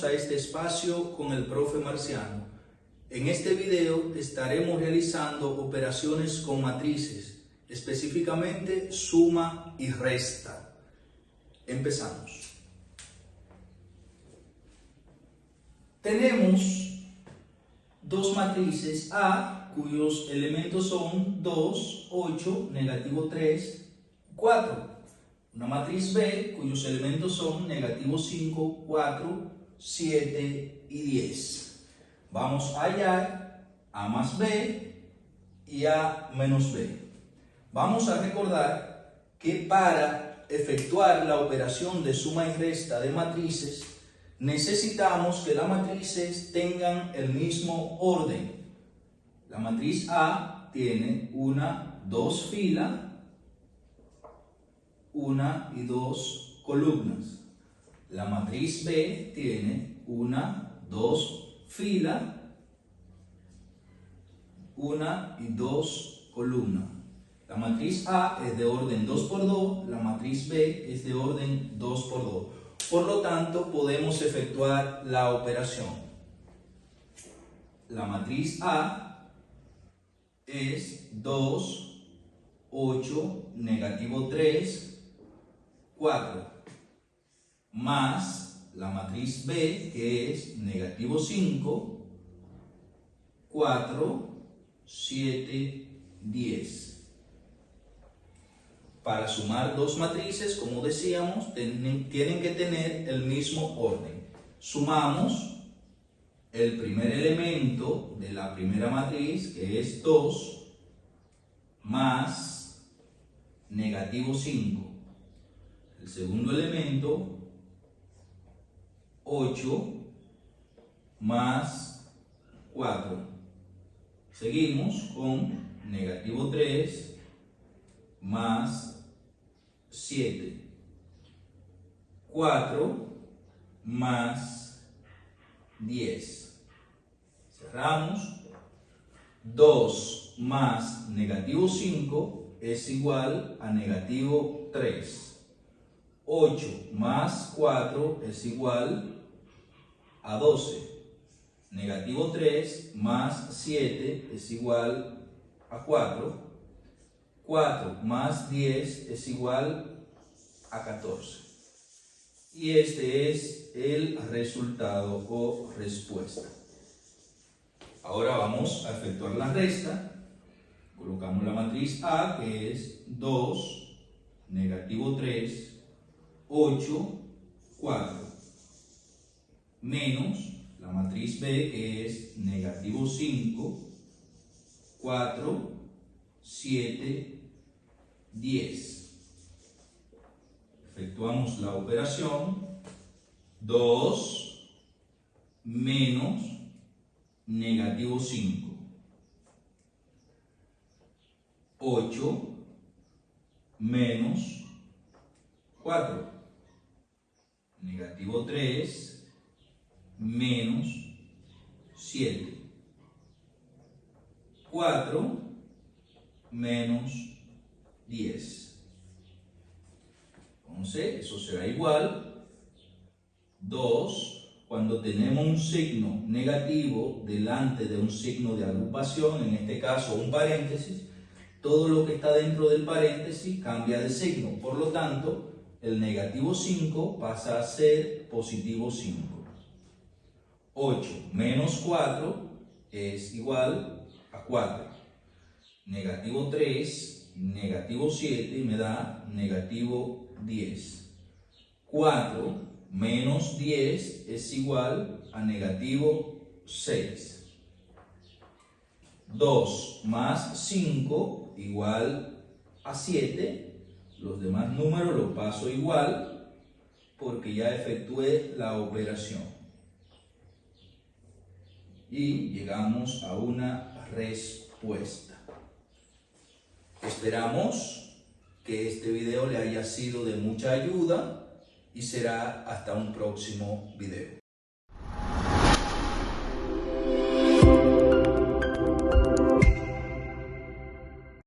Bienvenidos a este espacio con el profe Marciano. En este video estaremos realizando operaciones con matrices, específicamente suma y resta. Empezamos. Tenemos dos matrices A, cuyos elementos son 2, 8, negativo 3, 4. Una matriz B, cuyos elementos son negativo 5, 4, 7 y 10. Vamos a hallar A más B y A menos B. Vamos a recordar que para efectuar la operación de suma y resta de matrices, necesitamos que las matrices tengan el mismo orden. La matriz A tiene dos filas, una y dos columnas. La matriz B tiene dos filas, una y dos columnas. La matriz A es de orden 2 por 2, la matriz B es de orden 2 por 2. Por lo tanto, podemos efectuar la operación. La matriz A es 2, 8, negativo 3, 4, más la matriz B, que es negativo 5, 4, 7, 10. Para sumar dos matrices, como decíamos, tienen que tener el mismo orden. Sumamos el primer elemento de la primera matriz, que es 2, más negativo 5. El segundo elemento, 8 más 4. Seguimos con negativo 3 más 7. 4 más 10. Cerramos. 2 más negativo 5 es igual a negativo 3. 8 más 4 es igual a 12. Negativo 3 más 7 es igual a 4. 4 más 10 es igual a 14. Y este es el resultado o respuesta. Ahora vamos a efectuar la resta. Colocamos la matriz A, que es 2, negativo 3, 8, 4, menos la matriz B, que es negativo 5, 4, 7, 10. Efectuamos la operación. 2 menos negativo 5, 8 menos 4, negativo 3 menos 7, 4 menos 10. Entonces, eso será igual 2. Cuando tenemos un signo negativo delante de un signo de agrupación, en este caso un paréntesis, todo lo que está dentro del paréntesis cambia de signo. Por lo tanto, el negativo 5 pasa a ser positivo 5. 8 menos 4 es igual a 4. Negativo 3, negativo 7 me da negativo 10. 4 menos 10 es igual a negativo 6. 2 más 5 igual a 7. Los demás números los paso igual porque ya efectué la operación. Y llegamos a una respuesta. Esperamos que este video le haya sido de mucha ayuda y será hasta un próximo video.